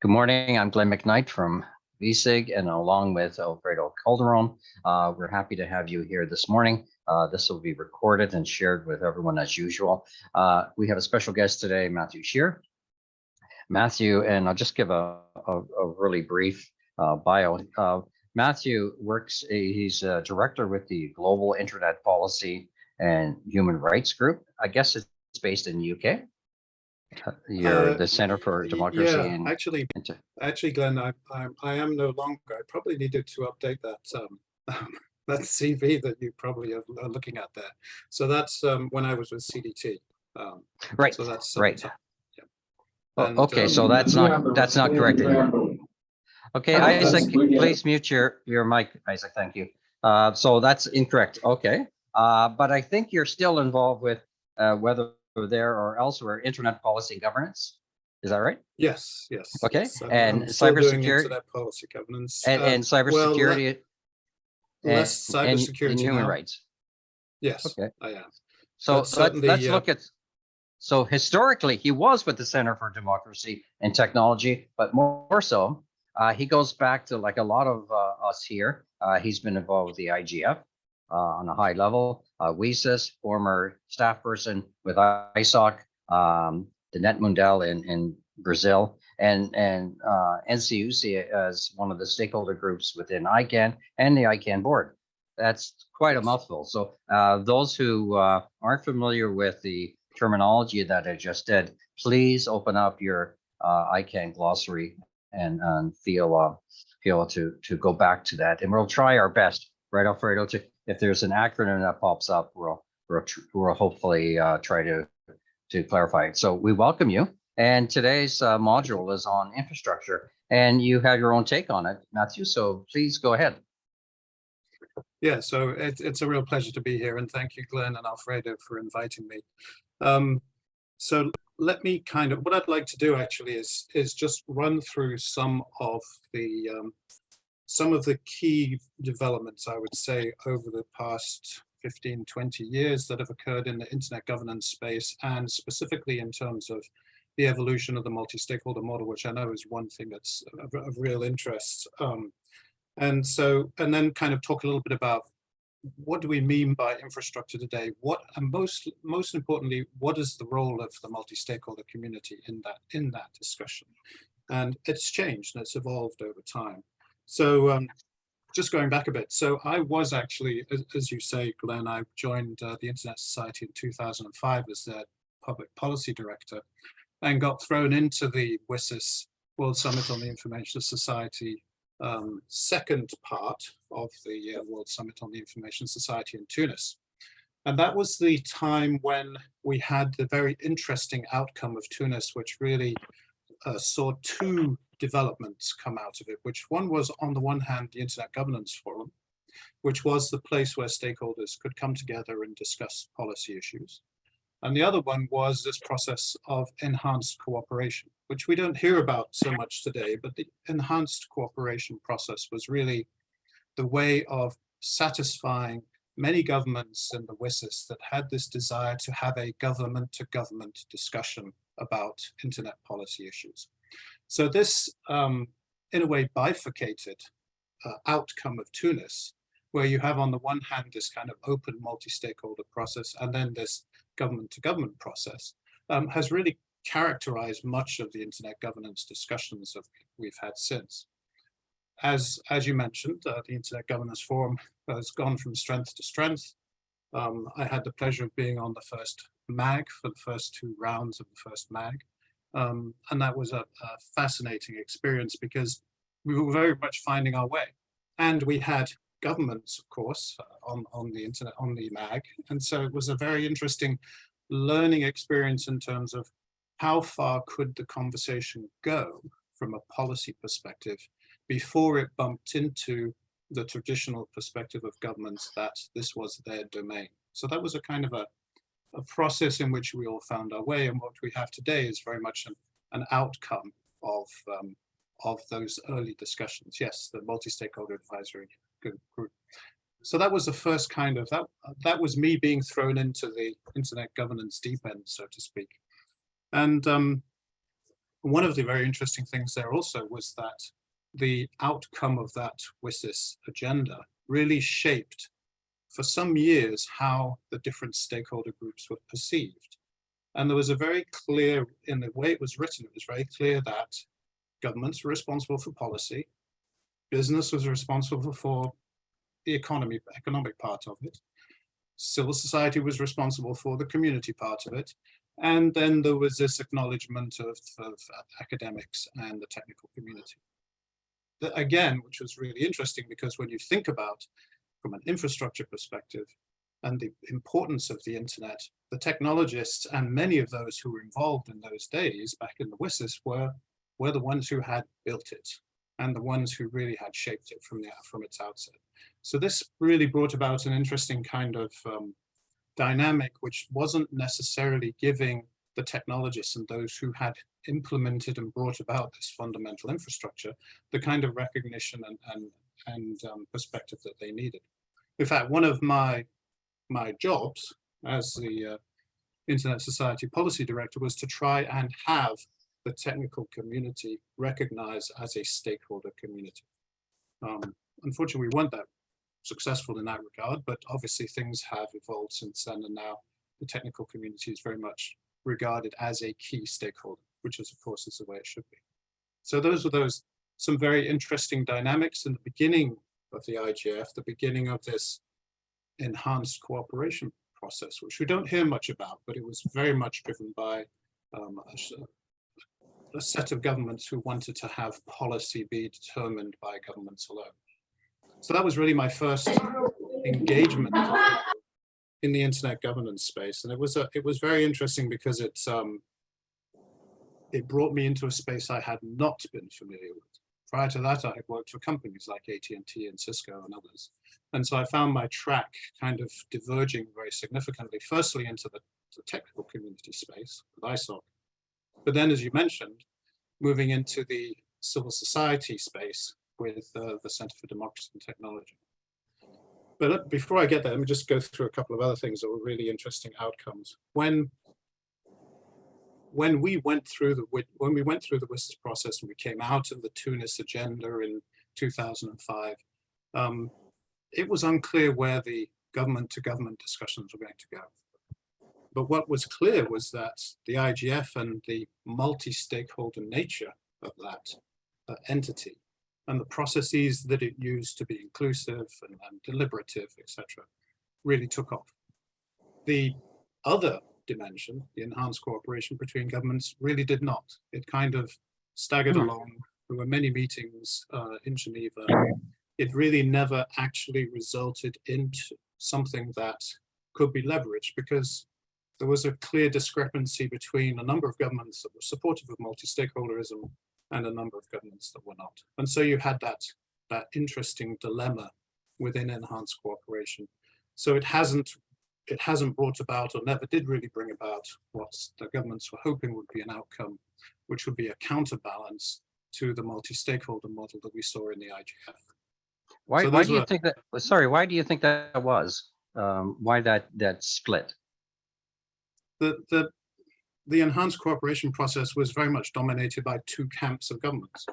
Good morning. I'm Glenn McKnight from VSIG, and along with Alfredo Calderon, we're happy to have you here this morning. This will be recorded and shared with everyone as usual. We have a special guest today, Matthew Shears. Matthew, and I'll just give a really brief bio. Matthew works, he's a director with the Global Internet Policy and Human Rights Group. I guess it's based in the UK. You're the Center for Democracy. Yeah, actually, Glenn, I am no longer. I probably needed to update that that CV that you probably are looking at there. So that's when I was with CDT. Right. So that's right. Yeah. And, okay, so that's not correct anymore. Okay, Isaac, please mute your mic, Isaac. Thank you. So that's incorrect. Okay, but I think you're still involved with whether there or elsewhere internet policy governance. Is that right? Yes. Okay, yes. and I'm still doing cybersecurity internet policy governance and cybersecurity less cybersecurity and human now. rights. Yes. Okay. I am. So let's look at. So historically, he was with the Center for Democracy and Technology, but more so, he goes back to like a lot of us here. He's been involved with the IGF on a high level, WESIS, former staff person with ISOC, the Net Mundial in Brazil, and NCUC as one of the stakeholder groups within ICANN and the ICANN board. That's quite a mouthful. So those who aren't familiar with the terminology that I just did, please open up your ICANN glossary and feel to go back to that. And we'll try our best, right, Alfredo, to if there's an acronym that pops up, we'll hopefully try to clarify it. So we welcome you. And today's module is on infrastructure, and you have your own take on it, Matthew. So please go ahead. Yeah, so it's a real pleasure to be here, and thank you, Glenn and Alfredo, for inviting me. So let me what I'd like to do actually is just run through some of the key developments, I would say, over the past 15, 20 years that have occurred in the internet governance space, and specifically in terms of the evolution of the multi-stakeholder model, which I know is one thing that's of real interest. And then kind of talk a little bit about what do we mean by infrastructure today? And most importantly, what is the role of the multi-stakeholder community in that discussion? And it's changed and it's evolved over time. So just going back a bit. So I was actually, as you say, Glenn, I joined the Internet Society in 2005 as their public policy director, and got thrown into the WSIS World Summit on the Information Society second part of the World Summit on the Information Society in Tunis. And that was the time when we had the very interesting outcome of Tunis, which really saw two developments come out of it, which one was, on the one hand, the Internet Governance Forum, which was the place where stakeholders could come together and discuss policy issues. And the other one was this process of enhanced cooperation, which we don't hear about so much today, but the enhanced cooperation process was really the way of satisfying many governments in the WSIS that had this desire to have a government-to-government discussion about internet policy issues. So this, in a way, bifurcated outcome of Tunis, where you have on the one hand this kind of open multi-stakeholder process and then this government-to-government process, has really characterized much of the internet governance discussions that we've had since. As you mentioned, the Internet Governance Forum has gone from strength to strength. I had the pleasure of being on the first MAG for the first two rounds of the first MAG. And that was a fascinating experience because we were very much finding our way. And we had governments, of course, on the internet, on the MAG. And so it was a very interesting learning experience in terms of how far could the conversation go from a policy perspective before it bumped into the traditional perspective of governments that this was their domain. So that was a kind of a process in which we all found our way, and what we have today is very much an outcome of those early discussions. Yes, the multi-stakeholder advisory group. So that was the first kind of, that was me being thrown into the internet governance deep end, so to speak. And one of the very interesting things there also was that the outcome of that WSIS agenda really shaped for some years how the different stakeholder groups were perceived. And there was a very clear, in the way it was written, it was very clear that governments were responsible for policy, business was responsible for the economic part of it, civil society was responsible for the community part of it, and then there was this acknowledgement of academics and the technical community. That, again, which was really interesting, because when you think about, from an infrastructure perspective, and the importance of the internet, the technologists and many of those who were involved in those days back in the WSIS were the ones who had built it and the ones who really had shaped it from its outset. So this really brought about an interesting kind of dynamic, which wasn't necessarily giving the technologists and those who had implemented and brought about this fundamental infrastructure the kind of recognition and perspective that they needed. In fact, one of my jobs as the Internet Society Policy Director was to try and have the technical community recognized as a stakeholder community. Unfortunately, we weren't that successful in that regard, but obviously things have evolved since then, and now the technical community is very much regarded as a key stakeholder, which is, of course, is the way it should be. So those were some very interesting dynamics in the beginning of the IGF, the beginning of this enhanced cooperation process, which we don't hear much about, but it was very much driven by a set of governments who wanted to have policy be determined by governments alone. So that was really my first engagement in the internet governance space, and it was very interesting because it brought me into a space I had not been familiar with. Prior to that, I had worked for companies like AT&T and Cisco and others. And so I found my track kind of diverging very significantly, firstly into the technical community space with ISOC, but then, as you mentioned, moving into the civil society space with the Center for Democracy and Technology. But before I get there, let me just go through a couple of other things that were really interesting outcomes. When we went through the WSIS process and we came out of the Tunis agenda in 2005, it was unclear where the government-to-government discussions were going to go. But what was clear was that the IGF and the multi-stakeholder nature of that entity and the processes that it used to be inclusive and deliberative, etc., really took off. The other dimension, the enhanced cooperation between governments, really did not. It kind of staggered along. There were many meetings in Geneva. It really never actually resulted into something that could be leveraged, because there was a clear discrepancy between a number of governments that were supportive of multi-stakeholderism and a number of governments that were not. And so you had that interesting dilemma within enhanced cooperation. So it hasn't brought about, or never did really bring about, what the governments were hoping would be an outcome, which would be a counterbalance to the multi-stakeholder model that we saw in the IGF. Why do you think that? Sorry, why do you think that was? Why that split? The enhanced cooperation process was very much dominated by two camps of governments.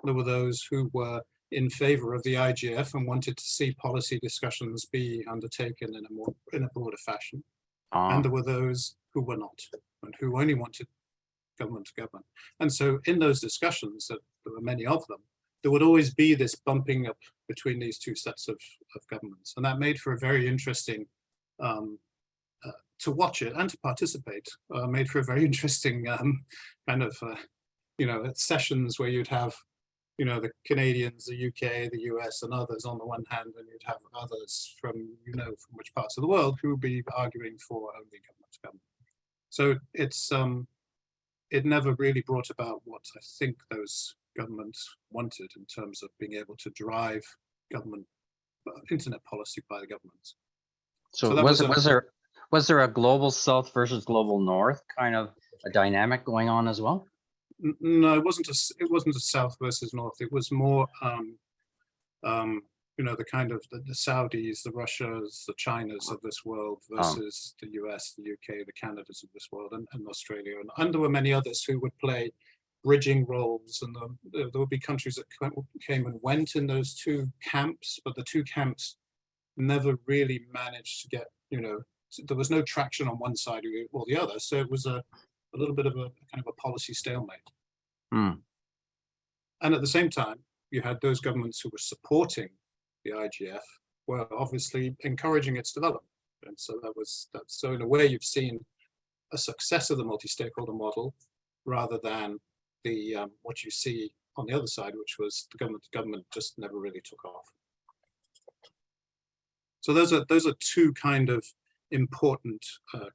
There were those who were in favor of the IGF and wanted to see policy discussions be undertaken in a broader fashion. And there were those who were not, and who only wanted government to government. And so in those discussions, that there were many of them, there would always be this bumping up between these two sets of governments. And that made for a very interesting, to watch it and to participate, made for a very interesting kind of, sessions where you'd have, the Canadians, the UK, the US, and others on the one hand, and you'd have others from, from which parts of the world who would be arguing for only government to government. So it never really brought about what I think those governments wanted in terms of being able to drive government internet policy by the governments. So was there a global south versus global north kind of a dynamic going on as well? No, it wasn't a south versus north. It was more the kind of the Saudis, the Russias, the Chinas of this world versus the US, the UK, the Canadas of this world, and Australia. And there were many others who would play bridging roles, and there would be countries that came and went in those two camps, but the two camps never really managed to get, there was no traction on one side or the other. So it was a little bit of a kind of a policy stalemate. Mm. And at the same time, you had those governments who were supporting the IGF were obviously encouraging its development. And so so in a way, you've seen a success of the multi-stakeholder model rather than the what you see on the other side, which was the government just never really took off. So those are two kind of important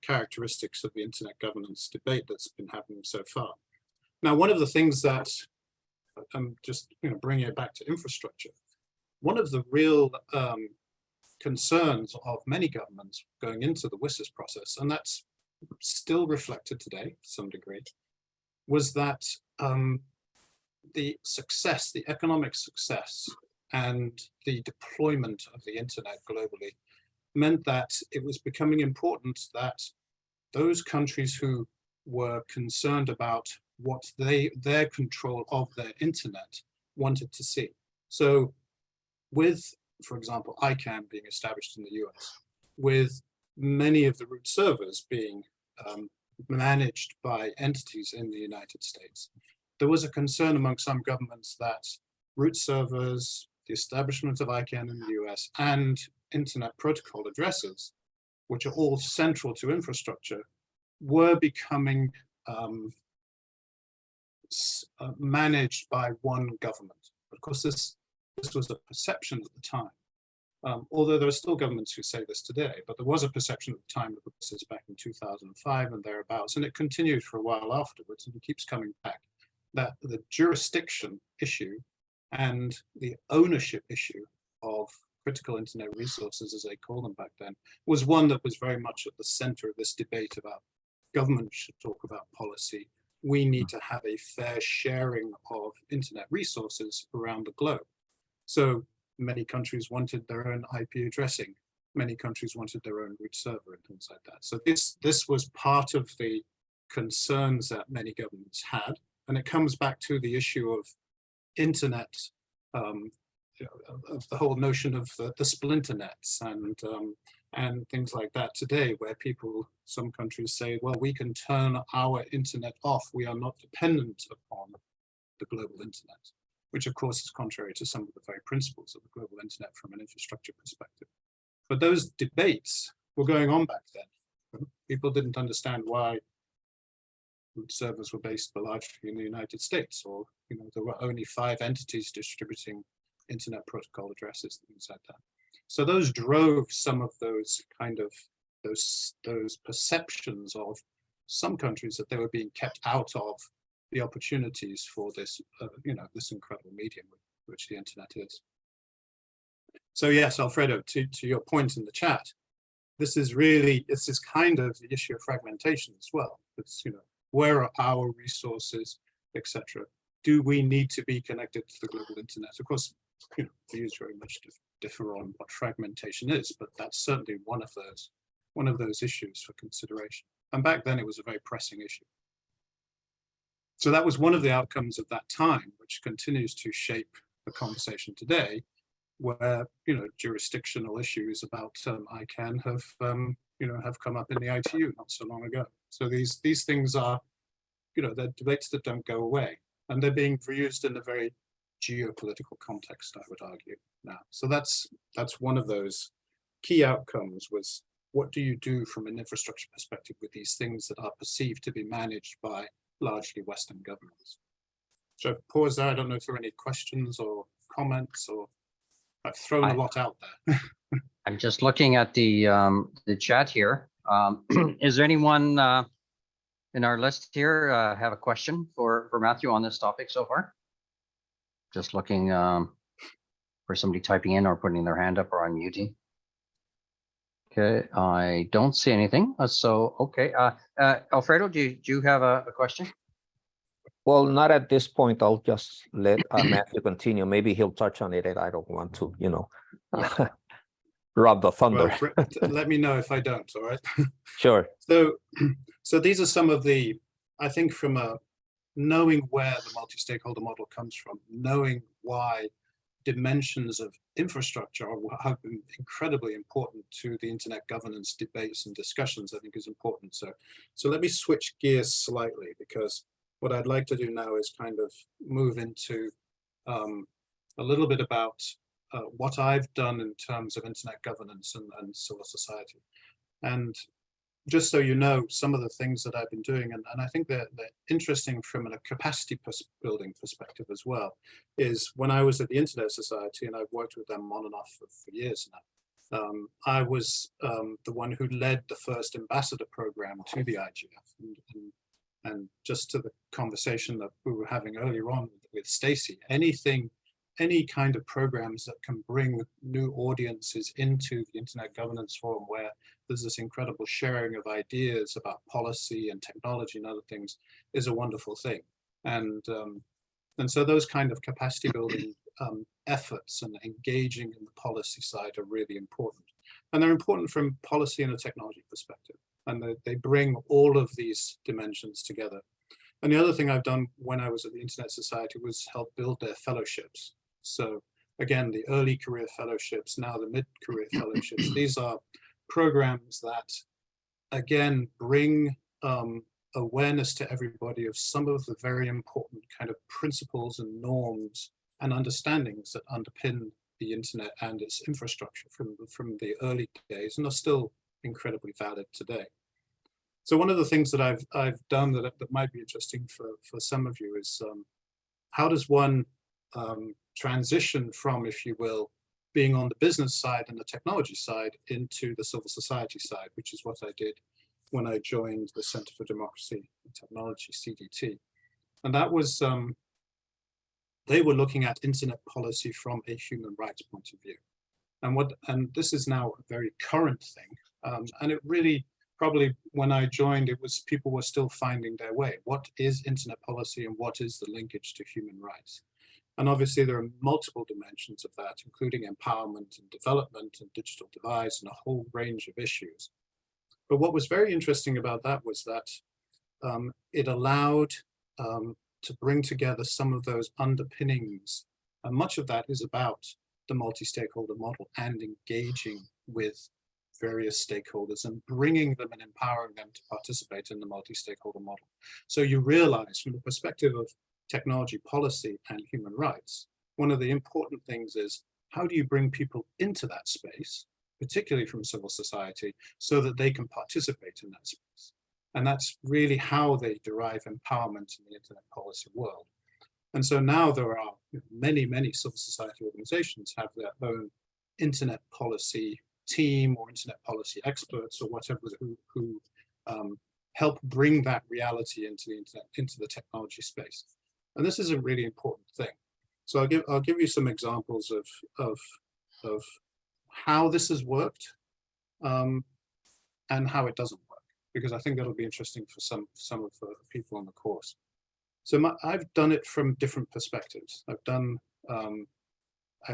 characteristics of the internet governance debate that's been happening so far. Now, one of the things that I'm just bringing it back to infrastructure, one of the real concerns of many governments going into the WSIS process, and that's still reflected today to some degree, was that the success, the economic success, and the deployment of the internet globally meant that it was becoming important that those countries who were concerned about what their control of their internet wanted to see. So with, for example, ICANN being established in the US, with many of the root servers being managed by entities in the United States, there was a concern among some governments that root servers, the establishment of ICANN in the US, and internet protocol addresses, which are all central to infrastructure, were becoming managed by one government. Of course, this was a perception at the time, although there are still governments who say this today, but there was a perception at the time of this back in 2005 and thereabouts, and it continued for a while afterwards, and it keeps coming back, that the jurisdiction issue and the ownership issue of critical internet resources, as they call them back then, was one that was very much at the center of this debate about government should talk about policy. We need to have a fair sharing of internet resources around the globe. So many countries wanted their own IP addressing. Many countries wanted their own root server and things like that. So this was part of the concerns that many governments had. And it comes back to the issue of internet, of the whole notion of the splinternets and things like that today, where some countries say, well, we can turn our internet off. We are not dependent upon the global internet, which of course is contrary to some of the very principles of the global internet from an infrastructure perspective. But those debates were going on back then. People didn't understand why servers were based largely in the United States, or there were only 5 entities distributing internet protocol addresses, things like that. So those drove some of those kind of those perceptions of some countries that they were being kept out of the opportunities for this this incredible medium which the internet is. So yes, Alfredo, to your point in the chat, this is kind of the issue of fragmentation as well. It's where are our resources, etc. Do we need to be connected to the global internet? Of course, views very much differ on what fragmentation is, but that's certainly one of those issues for consideration. And back then, it was a very pressing issue. So that was one of the outcomes of that time, which continues to shape the conversation today, where jurisdictional issues about ICANN have come up in the ITU not so long ago. So these things are they're debates that don't go away, and they're being used in a very geopolitical context, I would argue now. So that's one of those key outcomes, was what do you do from an infrastructure perspective with these things that are perceived to be managed by largely Western governments. So pause there. I don't know if there are any questions or comments, or I've thrown a lot out there. I'm just looking at the chat here. Is there anyone in our list here have a question for Matthew on this topic so far? Just looking for somebody typing in or putting their hand up or unmuting. Okay, I don't see anything. So, okay. Alfredo, do you have a question? Well, not at this point. I'll just let Matthew continue. Maybe he'll touch on it, and I don't want to, rob the thunder. Well, let me know if I don't, all right? Sure. So these are some of the, I think from a knowing where the multi-stakeholder model comes from, knowing why dimensions of infrastructure have been incredibly important to the internet governance debates and discussions, I think is important. So let me switch gears slightly, because what I'd like to do now is kind of move into a little bit about what I've done in terms of internet governance and civil society. And just so you know, some of the things that I've been doing, and I think they're interesting from a capacity building perspective as well, is when I was at the Internet Society, and I've worked with them on and off for years now, I was the one who led the first ambassador program to the IGF. And just to the conversation that we were having earlier on with Stacey, any kind of programs that can bring new audiences into the Internet Governance Forum, where there's this incredible sharing of ideas about policy and technology and other things, is a wonderful thing. And so those kind of capacity building efforts and engaging in the policy side are really important. And they're important from policy and a technology perspective. And they bring all of these dimensions together. And the other thing I've done when I was at the Internet Society was help build their fellowships. So again, the early career fellowships, now the mid-career fellowships, these are programs that, again, bring awareness to everybody of some of the very important kind of principles and norms and understandings that underpin the internet and its infrastructure from the early days, and are still incredibly valid today. So one of the things that I've done that might be interesting for some of you is how does one transition from, if you will, being on the business side and the technology side into the civil society side, which is what I did when I joined the Center for Democracy and Technology, CDT. And that was, they were looking at internet policy from a human rights point of view. And this is now a very current thing. And it really, probably when I joined, it was people were still finding their way. What is internet policy and what is the linkage to human rights? And obviously there are multiple dimensions of that, including empowerment and development and digital divides and a whole range of issues. But what was very interesting about that was that it allowed to bring together some of those underpinnings. And much of that is about the multi-stakeholder model and engaging with various stakeholders and bringing them and empowering them to participate in the multi-stakeholder model. So you realize from the perspective of technology policy and human rights, one of the important things is how do you bring people into that space, particularly from civil society, so that they can participate in that space. And that's really how they derive empowerment in the internet policy world. And so now there are many, many civil society organizations have their own internet policy team or internet policy experts or whatever who help bring that reality into the internet, into the technology space. And this is a really important thing. So I'll give you some examples of how this has worked and how it doesn't work, because I think that'll be interesting for some of the people on the course. So I've done it from different perspectives. I've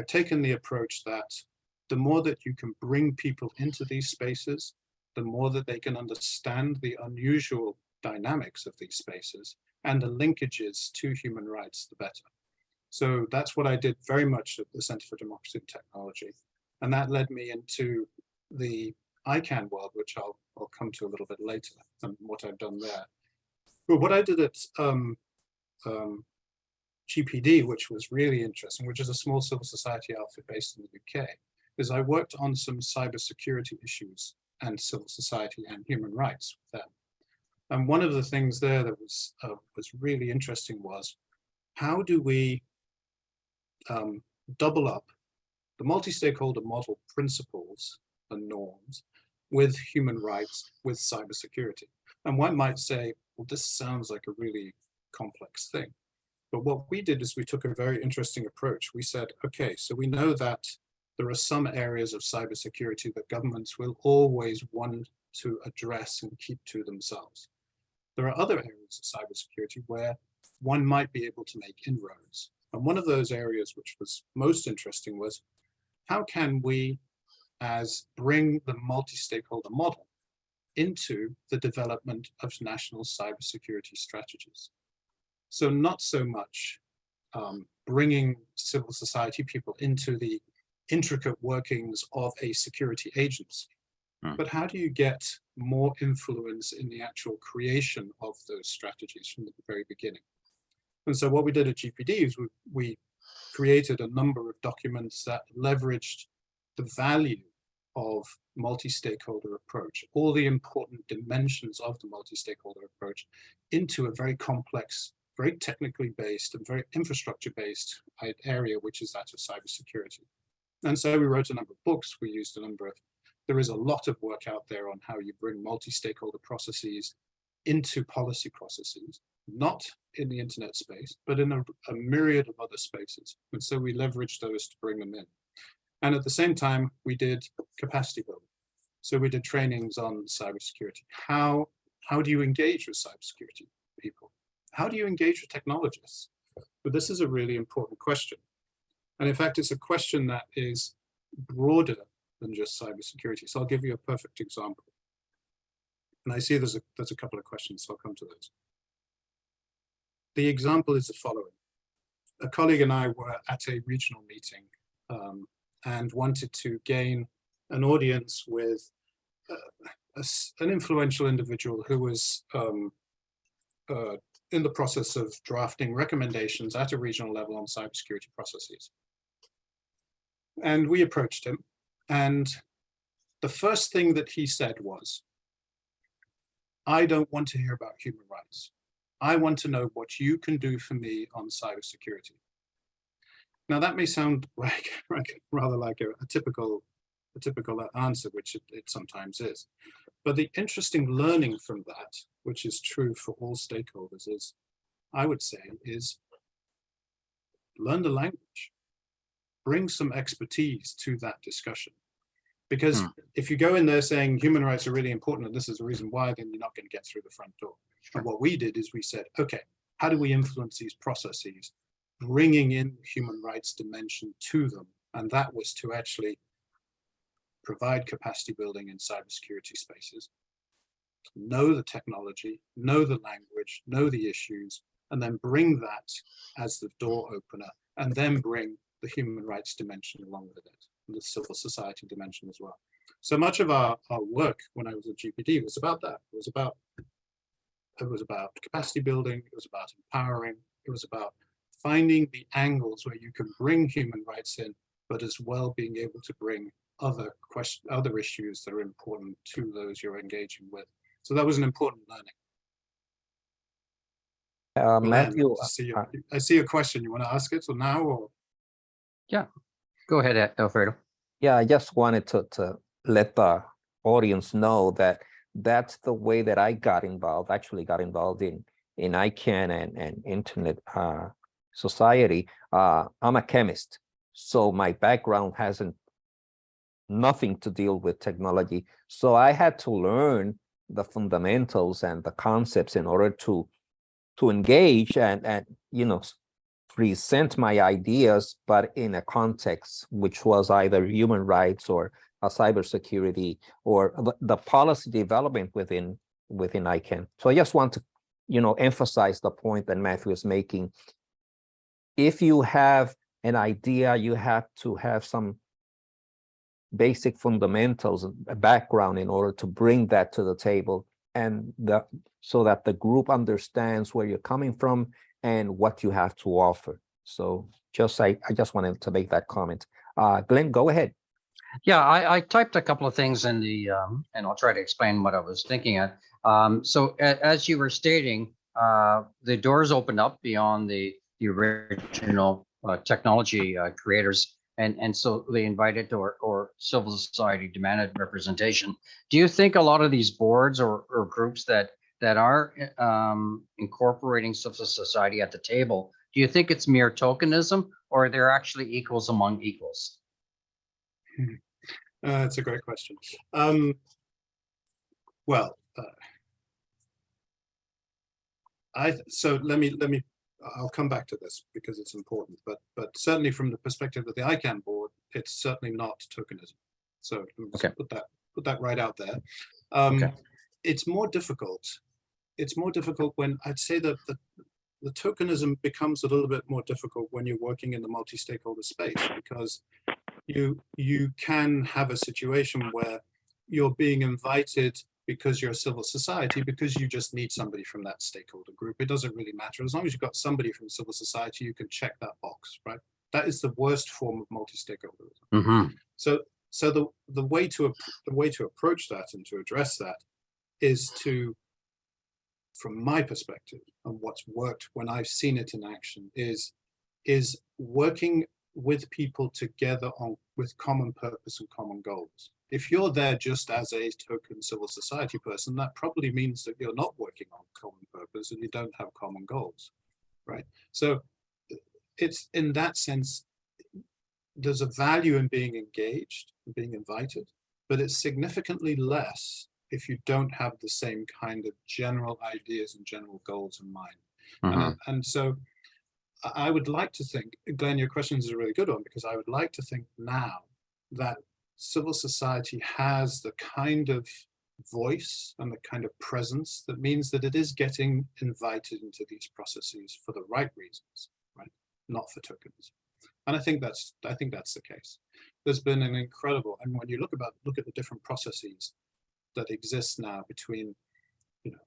taken the approach that the more that you can bring people into these spaces, the more that they can understand the unusual dynamics of these spaces and the linkages to human rights, the better. So that's what I did very much at the Center for Democracy and Technology. And that led me into the ICANN world, which I'll come to a little bit later, and what I've done there. But what I did at GPD, which was really interesting, which is a small civil society outfit based in the UK, is I worked on some cybersecurity issues and civil society and human rights with them. And one of the things there that was really interesting was, how do we double up the multi-stakeholder model principles and norms with human rights, with cybersecurity? And one might say, well, this sounds like a really complex thing. But what we did is we took a very interesting approach. We said, okay, so we know that there are some areas of cybersecurity that governments will always want to address and keep to themselves. There are other areas of cybersecurity where one might be able to make inroads. And one of those areas which was most interesting was, how can we bring the multi-stakeholder model into the development of national cybersecurity strategies? So not so much bringing civil society people into the intricate workings of a security agency, but how do you get more influence in the actual creation of those strategies from the very beginning? And so what we did at GPD is we created a number of documents that leveraged the value of multi-stakeholder approach, all the important dimensions of the multi-stakeholder approach, into a very complex, very technically based and very infrastructure based area, which is that of cybersecurity. And so we wrote a number of books. We used a number of, there is a lot of work out there on how you bring multi-stakeholder processes into policy processes, not in the internet space, but in a myriad of other spaces. And so we leveraged those to bring them in. And at the same time, we did capacity building. So we did trainings on cybersecurity. How do you engage with cybersecurity people? How do you engage with technologists? But this is a really important question. And in fact, it's a question that is broader than just cybersecurity. So I'll give you a perfect example. And I see there's a couple of questions, so I'll come to those. The example is the following. A colleague and I were at a regional meeting and wanted to gain an audience with an influential individual who was in the process of drafting recommendations at a regional level on cybersecurity processes. And we approached him, and the first thing that he said was, I don't want to hear about human rights. I want to know what you can do for me on cybersecurity. Now that may sound rather like a typical answer, which it sometimes is. But the interesting learning from that, which is true for all stakeholders, is, I would say, is learn the language. Bring some expertise to that discussion. Because if you go in there saying human rights are really important and this is the reason why, then you're not going to get through the front door. And what we did is we said, okay, how do we influence these processes, bringing in human rights dimension to them? And that was to actually provide capacity building in cybersecurity spaces, know the technology, know the language, know the issues, and then bring that as the door opener, and then bring the human rights dimension along with it, and the civil society dimension as well. So much of our work when I was at GPD was about that. It was about capacity building, it was about empowering, it was about finding the angles where you can bring human rights in, but as well being able to bring other issues that are important to those you're engaging with. So that was an important learning. Matthew, I see a question. You want to ask it or now? Or? Yeah, go ahead, Alfredo. Yeah, I just wanted to let the audience know that that's the way that I actually got involved in ICANN and internet society. I'm a chemist, so my background hasn't nothing to deal with technology. So I had to learn the fundamentals and the concepts in order to engage and present my ideas, but in a context which was either human rights or cybersecurity or the policy development within ICANN. So I just want to emphasize the point that Matthew is making. If you have an idea, you have to have some basic fundamentals, a background in order to bring that to the table, and so that the group understands where you're coming from and what you have to offer. So I just wanted to make that comment. Glenn, go ahead. Yeah, I typed a couple of things in the, and I'll try to explain what I was thinking at. So as you were stating, the doors opened up beyond the original technology creators. And so they invited or civil society demanded representation. Do you think a lot of these boards or groups that are incorporating civil society at the table, do you think it's mere tokenism or they're actually equals among equals? That's a great question. So let me. I'll come back to this because it's important, but certainly from the perspective of the ICANN board, it's certainly not tokenism. So okay. put that right out there. Okay. It's more difficult. It's more difficult when I'd say that the tokenism becomes a little bit more difficult when you're working in the multi-stakeholder space, because you can have a situation where you're being invited because you're a civil society, because you just need somebody from that stakeholder group. It doesn't really matter. As long as you've got somebody from civil society, you can check that box, right? That is the worst form of multi-stakeholderism. Mm-hmm. So the way to approach that and to address that is to, from my perspective, and what's worked when I've seen it in action, is working with people together with common purpose and common goals. If you're there just as a token civil society person, that probably means that you're not working on common purpose and you don't have common goals, right? So it's, in that sense, there's a value in being engaged and being invited, but it's significantly less if you don't have the same kind of general ideas and general goals in mind. Mm-hmm. And so I would like to think, Glenn, your question is a really good one, because I would like to think now that civil society has the kind of voice and the kind of presence that means that it is getting invited into these processes for the right reasons, right? Not for tokenism. And I think that's the case. There's been an incredible, and when you look at the different processes that exist now between, you know,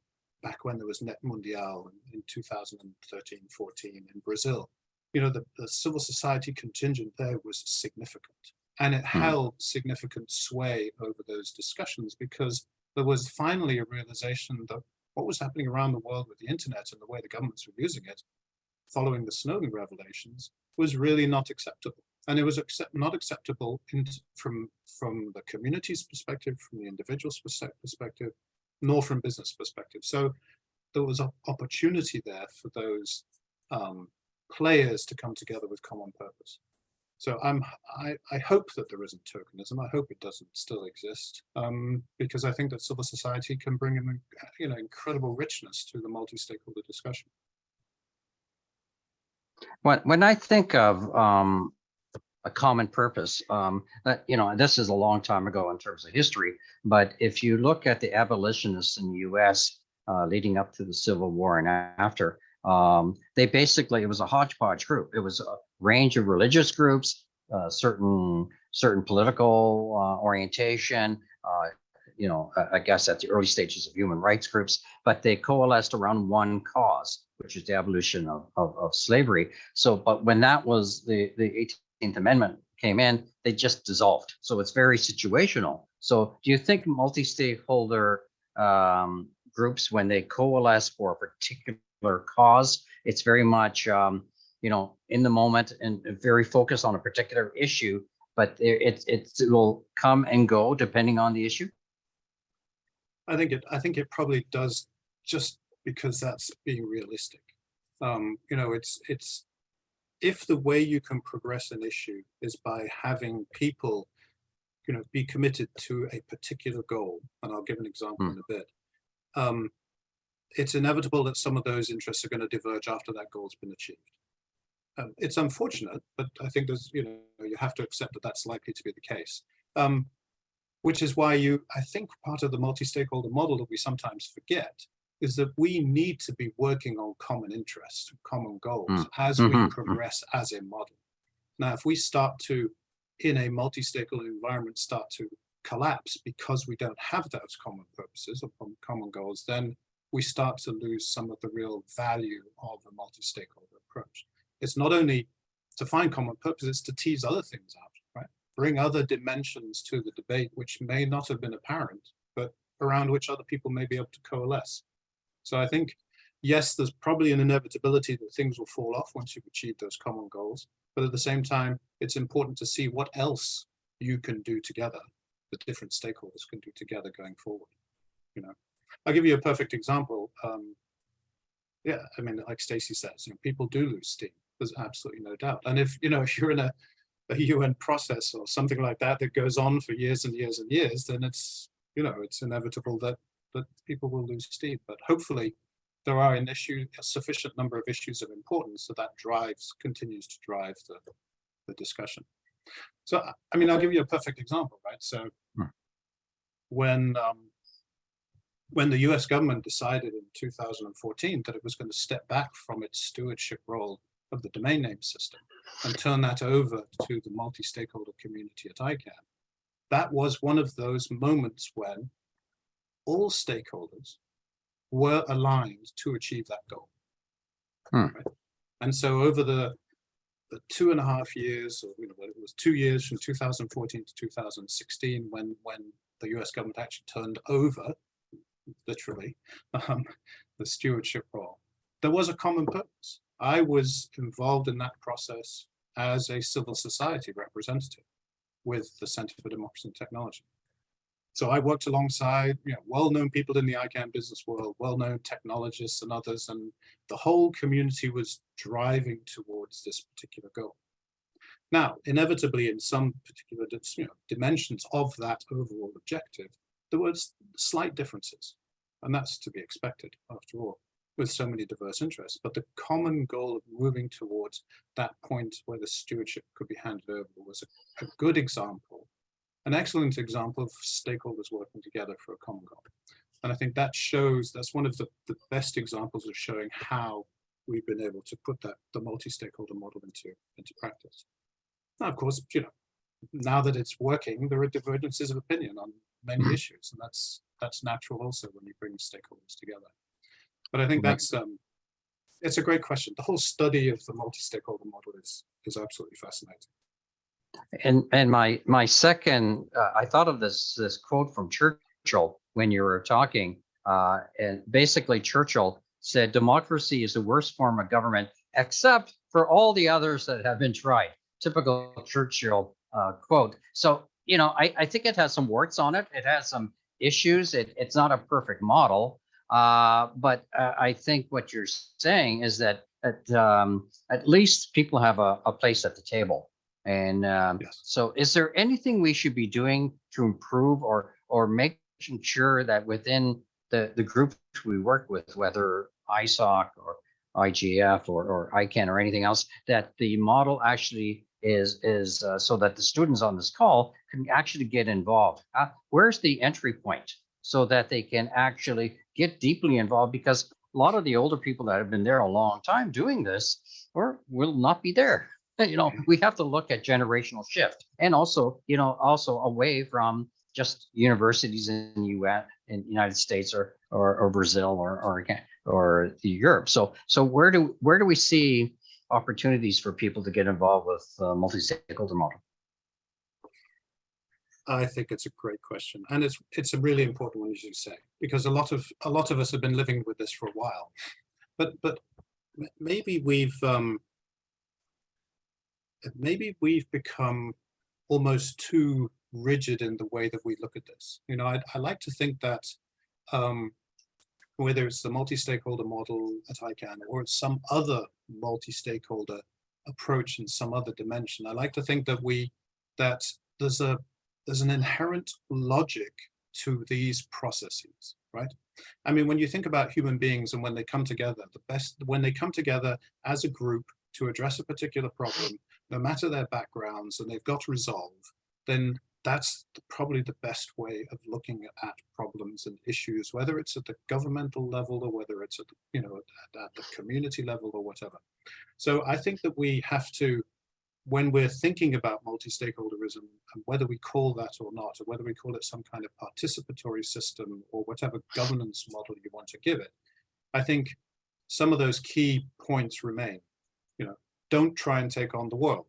back when there was Net Mundial in 2013, 14 in Brazil, you know, the civil society contingent there was significant. And it held significant sway over those discussions, because there was finally a realization that what was happening around the world with the internet and the way the governments were using it following the Snowden revelations was really not acceptable. And it was not acceptable from the community's perspective, from the individual's perspective, nor from business perspective. So there was an opportunity there for those players to come together with common purpose. So I hope that there isn't tokenism. I hope it doesn't still exist, because I think that civil society can bring in, you know, incredible richness to the multi-stakeholder discussion. When I think of a common purpose, you know, this is a long time ago in terms of history, but if you look at the abolitionists in the U.S. Leading up to the Civil War and after, they basically, it was a hodgepodge group. It was a range of religious groups, certain political orientation, you know, I guess at the early stages of human rights groups, but they coalesced around one cause, which is the abolition of slavery. So, but when that was the 18th Amendment came in, they just dissolved. So it's very situational. So do you think multi-stakeholder groups, when they coalesce for a particular cause, it's very much, you know, in the moment and very focused on a particular issue, but it will come and go depending on the issue? I think it probably does, just because that's being realistic. You know, it's if the way you can progress an issue is by having people, you know, be committed to a particular goal, and I'll give an example in a bit, it's inevitable that some of those interests are going to diverge after that goal's been achieved. It's unfortunate, but I think there's, you know, you have to accept that that's likely to be the case. Which is why I think part of the multi-stakeholder model that we sometimes forget is that we need to be working on common interests, common goals, as we progress as a model. Now, if we start to, in a multi-stakeholder environment, start to collapse because we don't have those common purposes or common goals, then we start to lose some of the real value of a multi-stakeholder approach. It's not only to find common purposes, it's to tease other things out, right? Bring other dimensions to the debate which may not have been apparent, but around which other people may be able to coalesce. So I think, yes, there's probably an inevitability that things will fall off once you've achieved those common goals, but at the same time, it's important to see what else you can do together, the different stakeholders can do together going forward. You know, I'll give you a perfect example. Yeah, I mean, like Stacey says, you know, people do lose steam. There's absolutely no doubt. And if, you know, if you're in a UN process or something like that that goes on for years and years and years, then it's, you know, it's inevitable that people will lose steam. But hopefully there are a sufficient number of issues of importance that continues to drive the discussion. So, I mean, I'll give you a perfect example, right? So when when the US government decided in 2014 that it was going to step back from its stewardship role of the domain name system and turn that over to the multi-stakeholder community at ICANN, that was one of those moments when all stakeholders were aligned to achieve that goal. Right? And so over the 2.5 years, or it was 2 years from 2014 to 2016, when the US government actually turned over, literally, the stewardship role, there was a common purpose. I was involved in that process as a civil society representative with the Center for Democracy and Technology. So I worked alongside well-known people in the ICANN business world, well-known technologists and others, and the whole community was driving towards this particular goal. Now, inevitably, in some particular dimensions of that overall objective, there were slight differences, and that's to be expected, after all, with so many diverse interests. But the common goal of moving towards that point where the stewardship could be handed over was a good example, an excellent example of stakeholders working together for a common goal. And I think that shows, that's one of the best examples of showing how we've been able to put the multi-stakeholder model into practice. Now, of course, now that it's working, there are divergences of opinion on many issues, and that's natural also when you bring stakeholders together. But I think that's it's a great question. The whole study of the multi-stakeholder model is absolutely fascinating. And my second, I thought of this quote from Churchill when you were talking, and basically Churchill said, "Democracy is the worst form of government, except for all the others that have been tried." Typical Churchill quote. So I think it has some warts on it. It has some issues. It's not a perfect model, but I think what you're saying is that at least people have a place at the table. And Yes. so is there anything we should be doing to improve or making sure that within the groups we work with, whether ISOC or IGF or ICANN or anything else, that the model actually is so that the students on this call can actually get involved? Where's the entry point so that they can actually get deeply involved? Because a lot of the older people that have been there a long time doing this or will not be there. We have to look at generational shift, and also away from just universities in the US, in the United States or Brazil or Europe. So where do we see opportunities for people to get involved with multi-stakeholder model? I think it's a great question, and it's a really important one, as you say, because a lot of us have been living with this for a while, but maybe we've become almost too rigid in the way that we look at this. I like to think that whether it's the multi-stakeholder model at ICANN or it's some other multi-stakeholder approach in some other dimension, I like to think that there's an inherent logic to these processes, right? I mean, when you think about human beings and when they come together, when they come together as a group to address a particular problem, no matter their backgrounds, and they've got resolve, then that's probably the best way of looking at problems and issues, whether it's at the governmental level or whether it's at the community level or whatever. So I think that we have to, when we're thinking about multi-stakeholderism, and whether we call that or not, or whether we call it some kind of participatory system or whatever governance model you want to give it, I think some of those key points remain. Don't try and take on the world.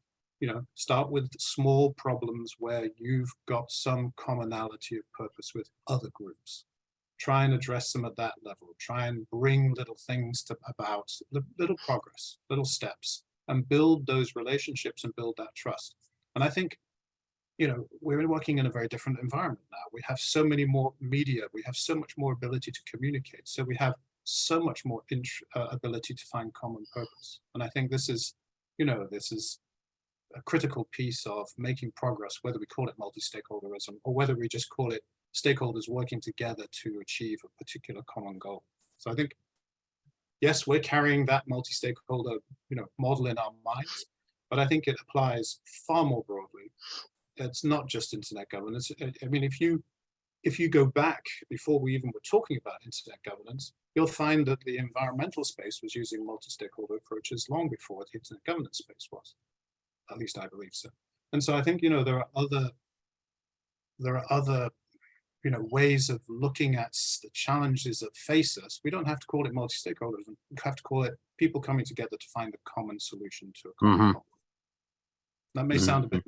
Start with small problems where you've got some commonality of purpose with other groups. Try and address them at that level. Try and bring little things about little progress, little steps, and build those relationships and build that trust. And I think, we're working in a very different environment now. We have so many more media. We have so much more ability to communicate. So we have so much more ability to find common purpose. And I think this is a critical piece of making progress, whether we call it multi-stakeholderism or whether we just call it stakeholders working together to achieve a particular common goal. So I think, yes, we're carrying that multi-stakeholder model in our minds, but I think it applies far more broadly. It's not just internet governance. I mean, if you if you go back before we even were talking about internet governance, you'll find that the environmental space was using multi-stakeholder approaches long before the internet governance space was. At least I believe so. And so I think, there are other ways of looking at the challenges that face us. We don't have to call it multi-stakeholders. We have to call it people coming together to find a common solution to a common problem. That may sound a bit,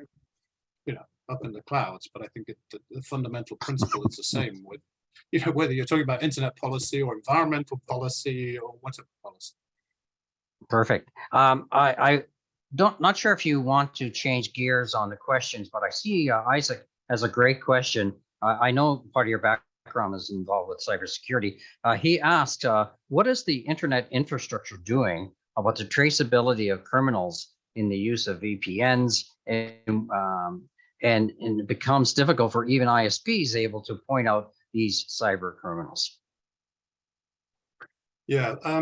up in the clouds, but I think the fundamental principle is the same with, whether you're talking about internet policy or environmental policy or whatever policy. Perfect. Not sure if you want to change gears on the questions, but I see Isaac has a great question. I know part of your background is involved with cybersecurity. He asked, what is the internet infrastructure doing about the traceability of criminals in the use of VPNs, and it becomes difficult for even ISPs able to point out these cyber criminals? Yeah, I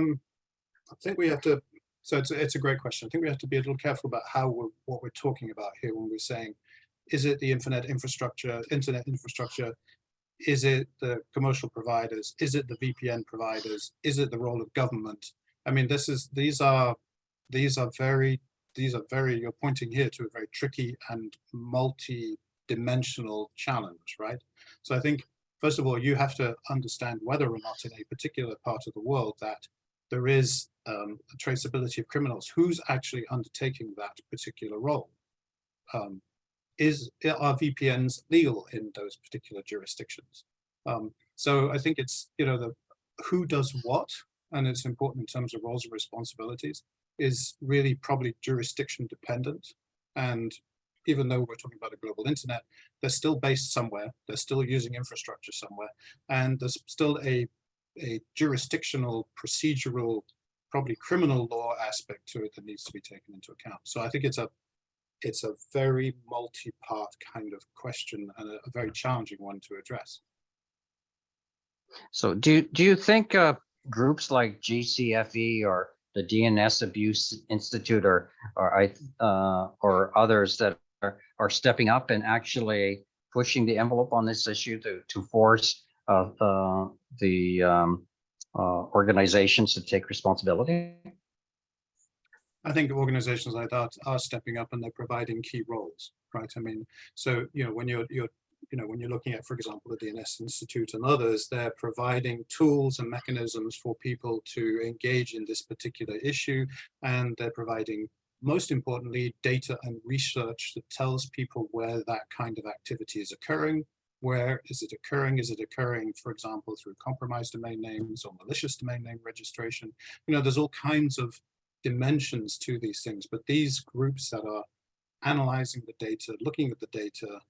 think we have to. So it's a great question. I think we have to be a little careful about what we're talking about here when we're saying, is it the internet infrastructure? Is it the commercial providers? Is it the VPN providers? Is it the role of government? I mean, these are very, you're pointing here to a very tricky and multi-dimensional challenge, right? So I think, first of all, you have to understand whether or not in a particular part of the world that there is a traceability of criminals. Who's actually undertaking that particular role? Are VPNs legal in those particular jurisdictions? So I think it's, who does what, and it's important in terms of roles and responsibilities, is really probably jurisdiction dependent. And even though we're talking about a global internet, they're still based somewhere, they're still using infrastructure somewhere, and there's still a jurisdictional, procedural, probably criminal law aspect to it that needs to be taken into account. So I think it's a very multi-part kind of question and a very challenging one to address. So do you think groups like GCFE or the DNS Abuse Institute or others that are stepping up and actually pushing the envelope on this issue to force the organizations to take responsibility? I think organizations like that are stepping up and they're providing key roles, right? I mean, so when you're looking at, for example, the DNS Institute and others, they're providing tools and mechanisms for people to engage in this particular issue, and they're providing, most importantly, data and research that tells people where that kind of activity is occurring. Where is it occurring? Is it occurring, for example, through compromised domain names or malicious domain name registration? There's all kinds of dimensions to these things, but these groups that are analyzing the data, looking at the data,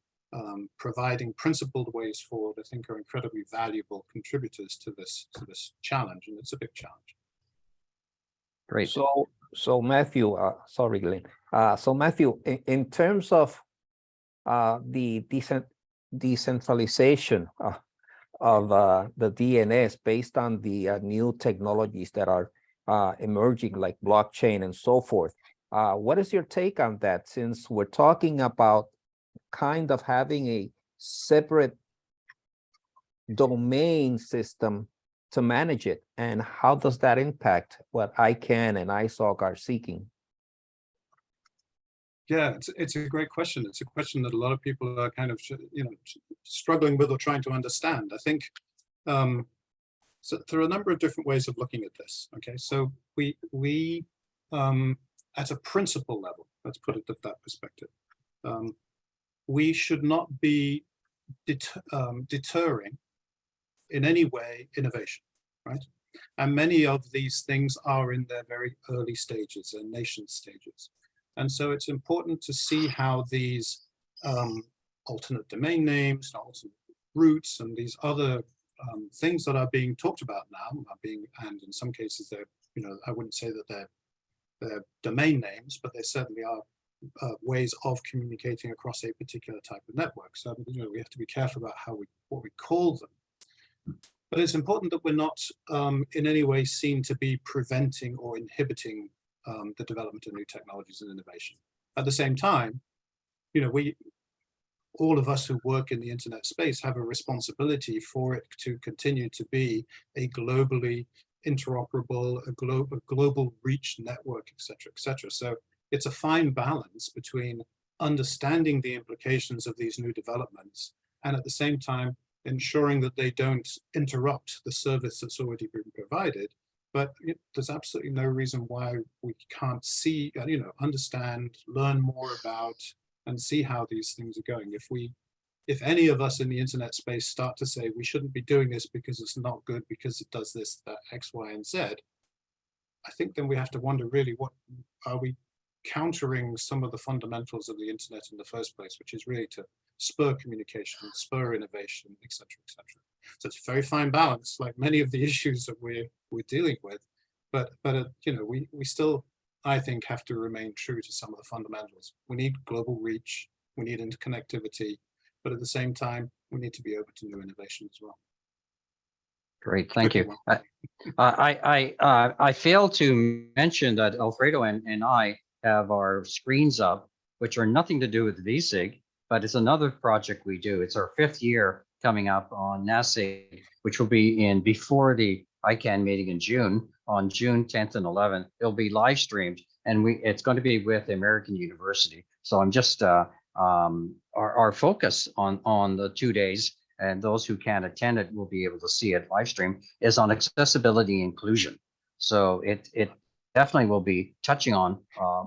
providing principled ways forward, I think are incredibly valuable contributors to this challenge, and it's a big challenge. Great. So Matthew, sorry, Glenn. So Matthew, in terms of the decentralization of the DNS based on the new technologies that are emerging, like blockchain and so forth, what is your take on that? Since we're talking about kind of having a separate domain system to manage it, and how does that impact what ICANN and ISOC are seeking? Yeah, it's a great question. It's a question that a lot of people are kind of struggling with or trying to understand. I think so there are a number of different ways of looking at this. Okay, so we at a principle level, let's put it at that perspective, we should not be deterring in any way innovation, right? And many of these things are in their very early stages and nascent stages. And so it's important to see how these alternate domain names, alternate routes, and these other things that are being talked about now and in some cases they're, I wouldn't say that they're domain names, but they certainly are ways of communicating across a particular type of network. So we have to be careful about what we call them. But it's important that we're not in any way seen to be preventing or inhibiting the development of new technologies and innovation. At the same time, all of us who work in the internet space have a responsibility for it to continue to be a globally interoperable, a global reach network, et cetera, So it's a fine balance between understanding the implications of these new developments and at the same time ensuring that they don't interrupt the service that's already been provided. But there's absolutely no reason why we can't see, understand, learn more about, and see how these things are going. If any of us in the internet space start to say we shouldn't be doing this because it's not good, because it does this, that, X, Y, and Z, I think then we have to wonder really, what are we countering some of the fundamentals of the internet in the first place, which is really to spur communication, spur innovation, et cetera, et cetera. So it's a very fine balance, like many of the issues that we're dealing with, but we still, I think, have to remain true to some of the fundamentals. We need global reach, we need interconnectivity, but at the same time, we need to be open to new innovation as well. Great, thank you. I failed to mention that Alfredo and I have our screens up, which are nothing to do with VSIG, but it's another project we do. It's our 5th year coming up on NASIG, which will be before the ICANN meeting in June, on June 10th and 11th. It'll be live streamed, and it's going to be with American University. So I'm just our focus on the 2 days, and those who can't attend it will be able to see it live stream, is on accessibility inclusion. So it definitely will be touching on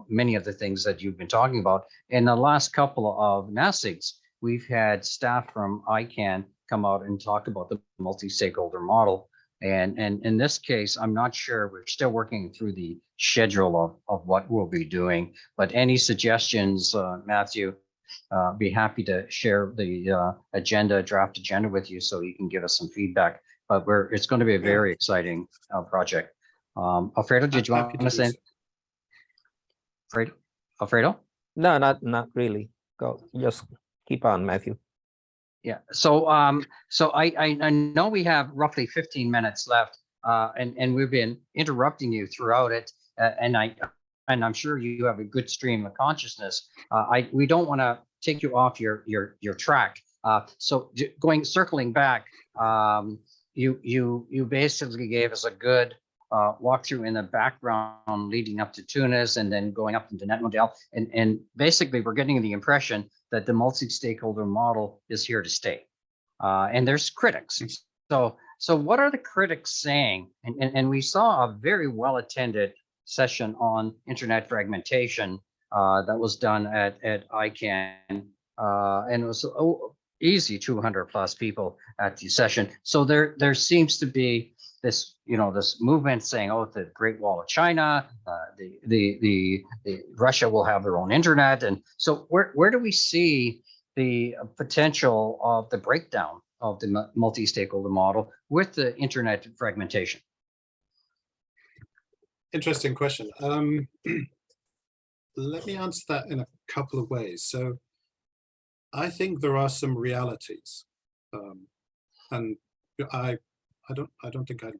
many of the things that you've been talking about. In the last couple of NASIGs, we've had staff from ICANN come out and talk about the multi-stakeholder model. And in this case, I'm not sure, we're still working through the schedule of what we'll be doing, but any suggestions, Matthew, be happy to share the draft agenda with you so you can give us some feedback. But it's going to be a very exciting project. Alfredo, did you want to say? Alfredo? No, not really. Go, just keep on, Matthew. Yeah. So I know we have roughly 15 minutes left, and we've been interrupting you throughout it, and I'm sure you have a good stream of consciousness. We don't want to take you off your track. So circling back, you basically gave us a good walkthrough in the background leading up to Tunis and then going up into NetModel. And basically, we're getting the impression that the multi-stakeholder model is here to stay. And there's critics. So what are the critics saying? And we saw a very well-attended session on internet fragmentation that was done at ICANN. And it was easy 200 plus people at the session. So there seems to be this movement saying, oh, the Great Wall of China, the Russia will have their own internet. And so where do we see the potential of the breakdown of the multi-stakeholder model with the internet fragmentation? Interesting question. Let me answer that in a couple of ways. So I think there are some realities, and I don't think I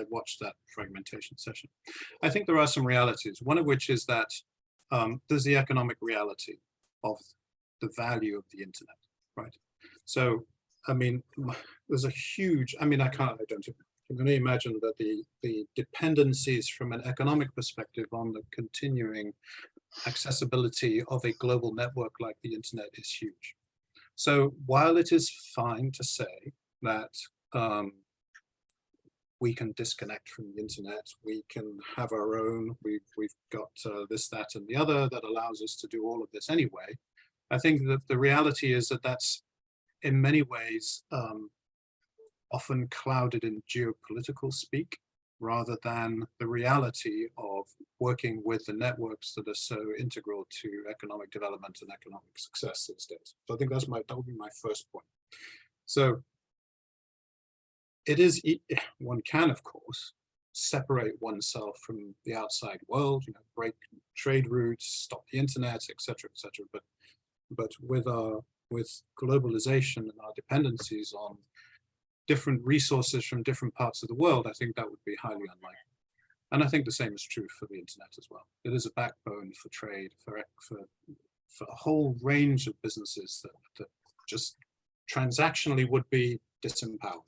watched that fragmentation session. I think there are some realities, one of which is that there's the economic reality of the value of the internet, right? So, I mean, there's a huge, I can only imagine that the dependencies from an economic perspective on the continuing accessibility of a global network like the internet is huge. So while it is fine to say that we can disconnect from the internet, we can have our own, we've got this, that, and the other that allows us to do all of this anyway, I think that the reality is that that's in many ways often clouded in geopolitical speak, rather than the reality of working with the networks that are so integral to economic development and economic success these days. So I think that would be my first point. So one can, of course, separate oneself from the outside world, break trade routes, stop the internet, etc., etc. But with globalization and our dependencies on different resources from different parts of the world, I think that would be highly unlikely. And I think the same is true for the internet as well. It is a backbone for trade, for for a whole range of businesses that just transactionally would be disempowered.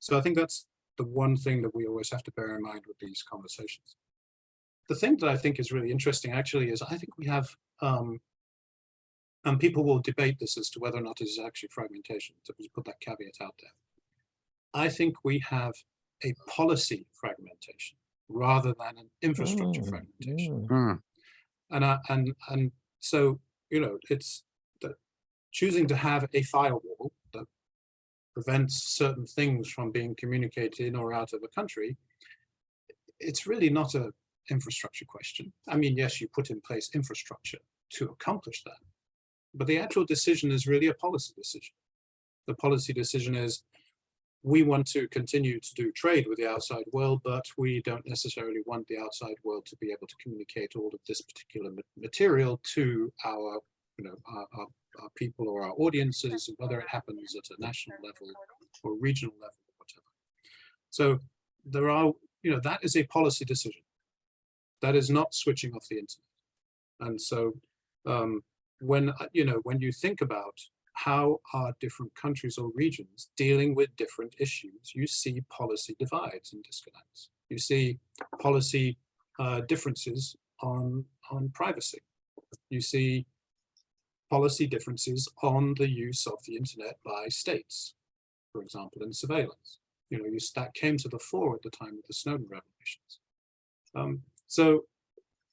So I think that's the one thing that we always have to bear in mind with these conversations. The thing that I think is really interesting actually is I think we have, and people will debate this as to whether or not this is actually fragmentation, so just put that caveat out there. I think we have a policy fragmentation rather than an infrastructure fragmentation. And so, you know, it's that choosing to have a firewall that prevents certain things from being communicated in or out of a country, it's really not an infrastructure question. I mean, yes, you put in place infrastructure to accomplish that, but the actual decision is really a policy decision. The policy decision is, we want to continue to do trade with the outside world, but we don't necessarily want the outside world to be able to communicate all of this particular material to our, you know, our people or our audiences, whether it happens at a national level or regional level or whatever. So there are, you know, that is a policy decision. That is not switching off the internet. And so when, you know, when you think about how are different countries or regions dealing with different issues, you see policy divides and disconnects. You see policy differences on privacy. You see policy differences on the use of the internet by states, for example, in surveillance. You know, that came to the fore at the time of the Snowden revelations. So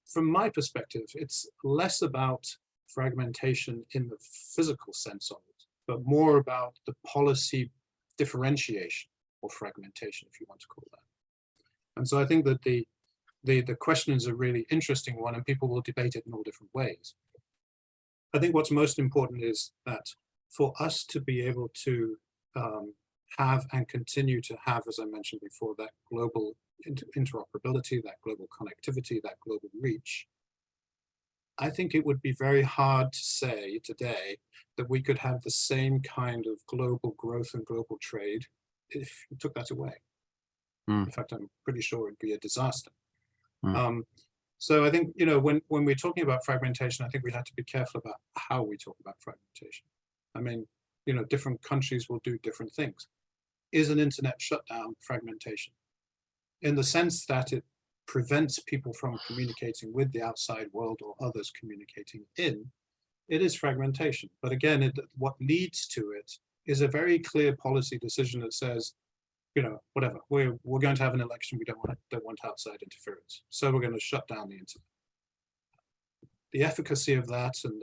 from my perspective, it's less about fragmentation in the physical sense of it, but more about the policy differentiation or fragmentation, if you want to call that. And so I think that the question is a really interesting one, and people will debate it in all different ways. I think what's most important is that for us to be able to have and continue to have, as I mentioned before, that global interoperability, that global connectivity, that global reach, I think it would be very hard to say today that we could have the same kind of global growth and global trade if you took that away. In fact, I'm pretty sure it'd be a disaster. So I think, you know, when we're talking about fragmentation, I think we have to be careful about how we talk about fragmentation. I mean, you know, different countries will do different things. Is an internet shutdown fragmentation? In the sense that it prevents people from communicating with the outside world or others communicating in, it is fragmentation. But again, what leads to it is a very clear policy decision that says, you know, whatever, we're going to have an election, we don't want outside interference, so we're going to shut down the internet. The efficacy of that and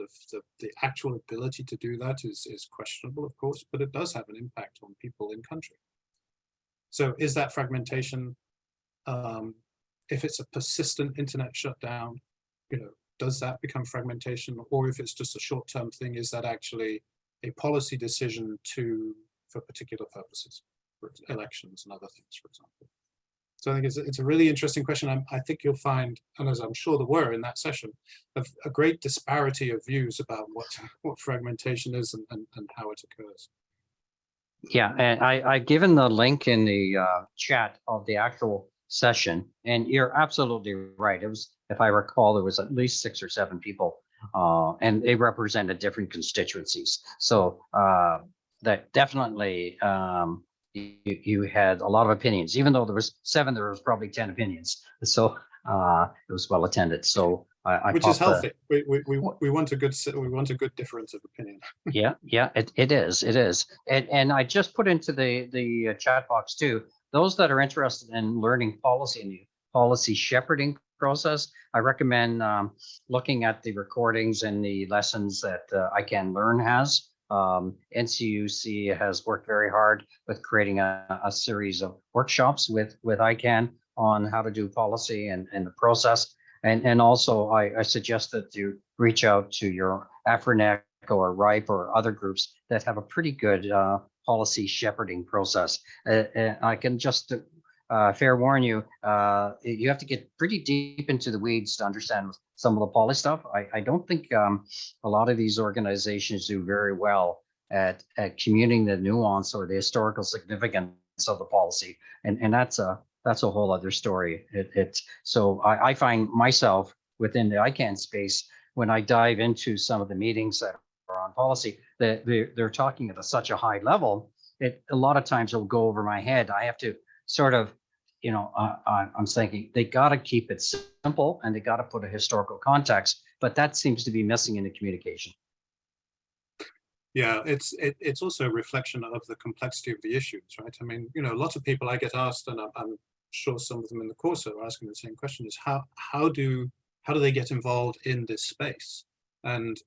the actual ability to do that is questionable, of course, but it does have an impact on people in country. So is that fragmentation? If it's a persistent internet shutdown, you know, does that become fragmentation? Or if it's just a short-term thing, is that actually a policy decision for particular purposes, for elections and other things, for example? So I think it's a really interesting question. I think you'll find, and as I'm sure there were in that session, a great disparity of views about what fragmentation is and how it occurs. Yeah, and I've given the link in the chat of the actual session, and you're absolutely right. It was, if I recall, there was at least 6 or 7 people, and they represented different constituencies. So that definitely you had a lot of opinions. Even though there was 7, there was probably 10 opinions. So it was well attended. So which is healthy. We want a good difference of opinion. Yeah, it is. And I just put into the chat box too, those that are interested in learning policy and the policy shepherding process, I recommend looking at the recordings and the lessons that ICANN Learn has. NCUC has worked very hard with creating a series of workshops with ICANN on how to do policy and the process. And also I suggest that you reach out to your AFRINEC or RIPE or other groups that have a pretty good policy shepherding process. I can just fair warn you, you have to get pretty deep into the weeds to understand some of the policy stuff. I don't think a lot of these organizations do very well at communicating the nuance or the historical significance of the policy, and that's a whole other story. So I find myself within the ICANN space when I dive into some of the meetings that are on policy, that they're talking at such a high level, a lot of times it'll go over my head. I have to sort of, I'm thinking they got to keep it simple and they got to put a historical context, but that seems to be missing in the communication. Yeah, it's also a reflection of the complexity of the issues, right? I mean, a lot of people I get asked, and I'm sure some of them in the course are asking the same question: is how do they get involved in this space, and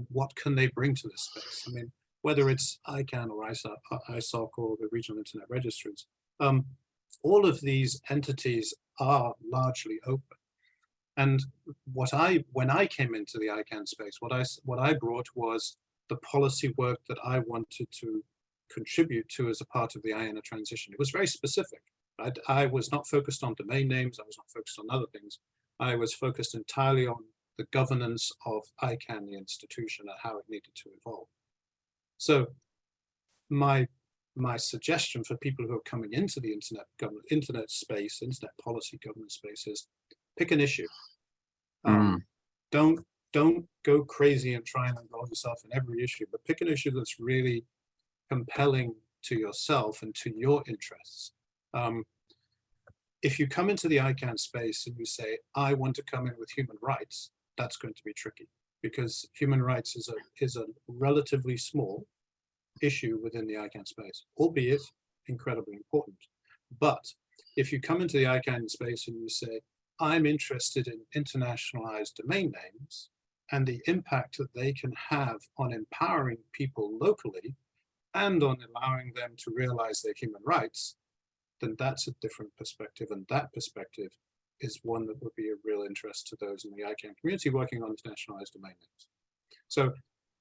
what can they bring to this space? I mean, whether it's ICANN or ISOC or the regional internet registries, all of these entities are largely open. And when I came into the ICANN space, what I brought was the policy work that I wanted to contribute to as a part of the IANA transition. It was very specific. I was not focused on domain names. I was not focused on other things. I was focused entirely on the governance of ICANN, the institution, and how it needed to evolve. So my suggestion for people who are coming into the internet space, internet policy governance space, is pick an issue. Don't go crazy and try and involve yourself in every issue, but pick an issue that's really compelling to yourself and to your interests. If you come into the ICANN space and you say, I want to come in with human rights, that's going to be tricky, because human rights is a relatively small issue within the ICANN space, albeit incredibly important. But if you come into the ICANN space and you say, I'm interested in internationalized domain names and the impact that they can have on empowering people locally and on allowing them to realize their human rights, then that's a different perspective. And that perspective is one that would be of real interest to those in the ICANN community working on internationalized domain names. So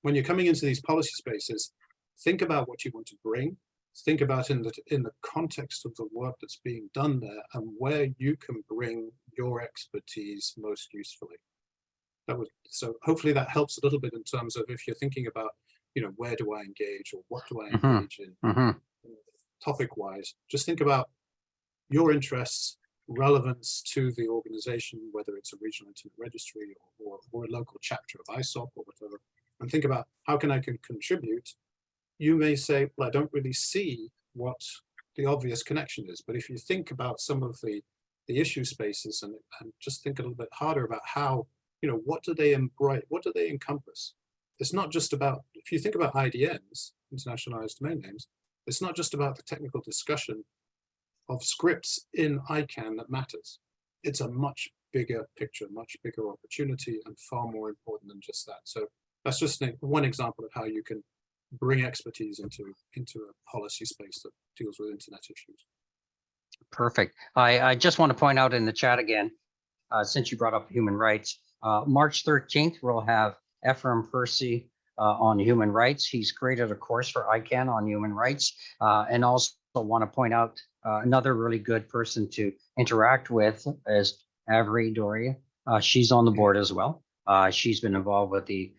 when you're coming into these policy spaces, think about what you want to bring. Think about in the context of the work that's being done there and where you can bring your expertise most usefully. So hopefully that helps a little bit in terms of if you're thinking about, where do I engage or what do I engage in topic-wise. Just think about your interests, relevance to the organization, whether it's a regional internet registry or a local chapter of ISOC or whatever, and think about how can I contribute. You may say, well, I don't really see what the obvious connection is, but if you think about some of the issue spaces and just think a little bit harder about how, what do they embrace, what do they encompass? It's not just about, if you think about IDNs, internationalized domain names, it's not just about the technical discussion of scripts in ICANN that matters. It's a much bigger picture, much bigger opportunity, and far more important than just that. So that's just one example of how you can bring expertise into a policy space that deals with internet issues. Perfect. I just want to point out in the chat again, since you brought up human rights, March 13th, we'll have Ephraim Percy on human rights. He's created a course for ICANN on human rights, and also want to point out another really good person to interact with is Avery Doria. She's on the board as well. She's been involved with the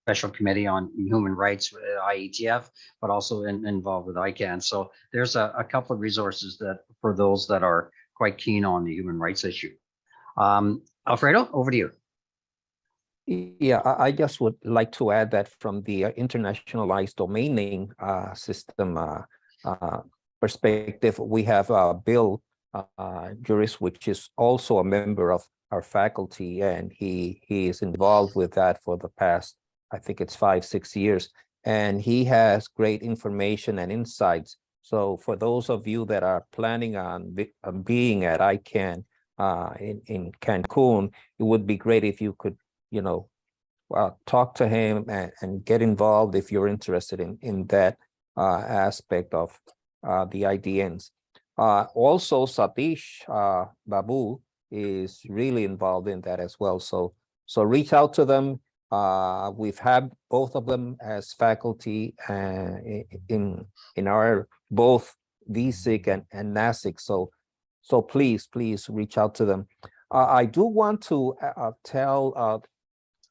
Special Committee on Human Rights with IETF, but also involved with ICANN. So there's a couple of resources that for those that are quite keen on the human rights issue. Alfredo, over to you. Yeah, I just would like to add that from the internationalized domain name system perspective, we have Bill Juris, which is also a member of our faculty, and he is involved with that for the past, I think it's 5-6 years, and he has great information and insights. So for those of you that are planning on being at ICANN in Cancun, it would be great if you could, talk to him and get involved if you're interested in that aspect of the IDNs. Also, Satish Babu is really involved in that as well. So reach out to them. We've had both of them as faculty in our both VSIG and NASIG. So please reach out to them. I do want to tell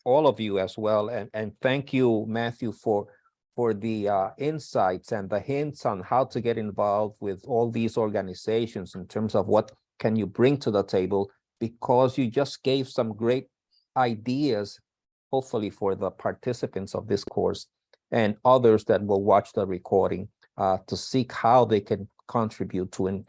all of you as well, and thank you, Matthew, for the insights and the hints on how to get involved with all these organizations in terms of what can you bring to the table, because you just gave some great ideas, hopefully for the participants of this course and others that will watch the recording, to seek how they can contribute to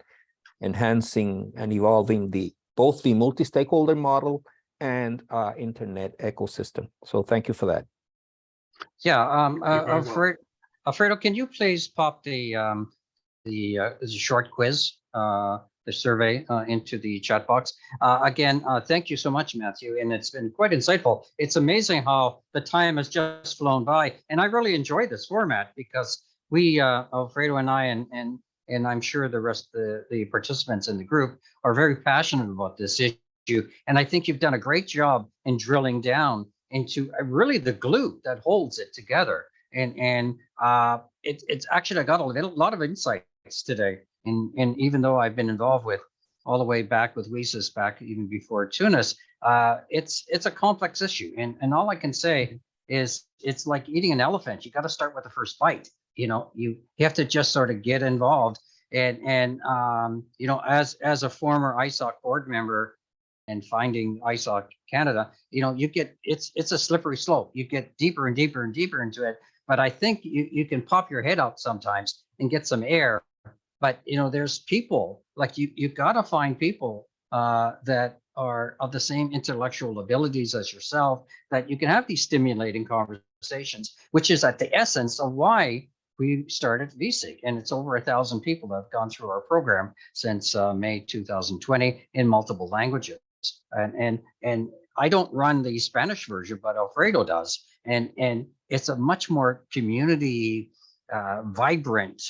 enhancing and evolving both the multi-stakeholder model and internet ecosystem. So thank you for that. Yeah, very well. Alfredo, can you please pop the short quiz, the survey into the chat box? Again, thank you so much, Matthew, and it's been quite insightful. It's amazing how the time has just flown by, and I really enjoy this format because we, Alfredo and I, and I'm sure the rest of the participants in the group are very passionate about this issue, and I think you've done a great job in drilling down into really the glue that holds it together. And it's actually, I got a lot of insights today. And even though I've been involved with all the way back with WSIS, back even before Tunis, it's a complex issue. And all I can say is it's like eating an elephant. You got to start with the first bite. You know, you have to just sort of get involved. And you know, as a former ISOC board member and finding ISOC Canada, you know, you get, it's a slippery slope. You get deeper and deeper and deeper into it. But I think you can pop your head out sometimes and get some air. But, you know, there's people like you've got to find people that are of the same intellectual abilities as yourself, that you can have these stimulating conversations, which is at the essence of why we started VSIG. And it's over 1,000 people that have gone through our program since May 2020 in multiple languages. And I don't run the Spanish version, but Alfredo does. And it's a much more community vibrant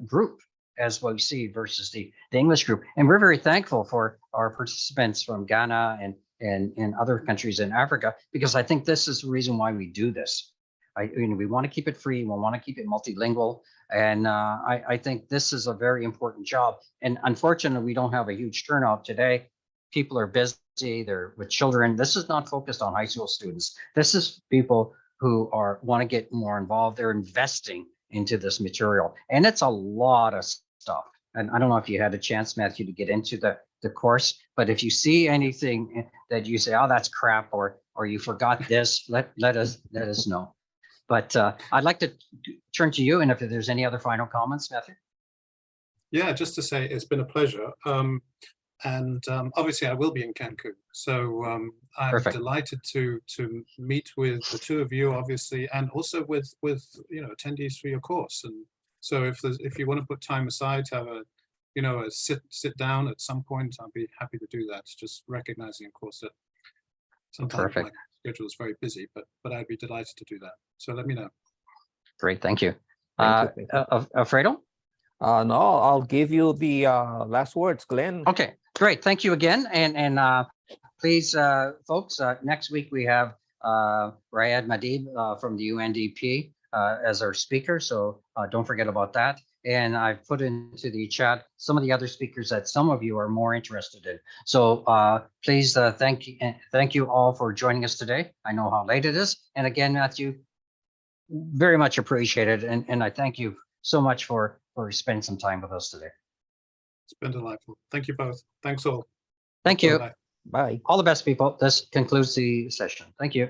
group as we see versus the English group. And we're very thankful for our participants from Ghana and other countries in Africa, because I think this is the reason why we do this. We want to keep it free. We want to keep it multilingual. And I think this is a very important job. And unfortunately, we don't have a huge turnout today. People are busy, they're with children. This is not focused on high school students. This is people who want to get more involved. They're investing into this material. And it's a lot of stuff. And I don't know if you had a chance, Matthew, to get into the course, but if you see anything that you say, oh, that's crap, or you forgot this, let us know. But I'd like to turn to you, and if there's any other final comments, Matthew. Yeah, just to say it's been a pleasure. And obviously I will be in Cancun. So I'm Perfect. delighted to meet with the two of you, obviously, and also with you know, attendees for your course. And so if you want to put time aside to have a sit down at some point, I'll be happy to do that. Just recognizing, of course, that sometimes my schedule is very busy, but I'd be delighted to do that. So let me know. Great, thank you. Thank you. Alfredo? No, I'll give you the last words, Glenn. Okay, great. Thank you again. And please, folks, next week we have Rayad Madib from the UNDP as our speaker. So don't forget about that. And I've put into the chat some of the other speakers that some of you are more interested in. So please thank you all for joining us today. I know how late it is. And again, Matthew, very much appreciated. And I thank you so much for spending some time with us today. It's been delightful. Thank you both. Thanks all. Thank you. Bye. All the best, people. This concludes the session. Thank you.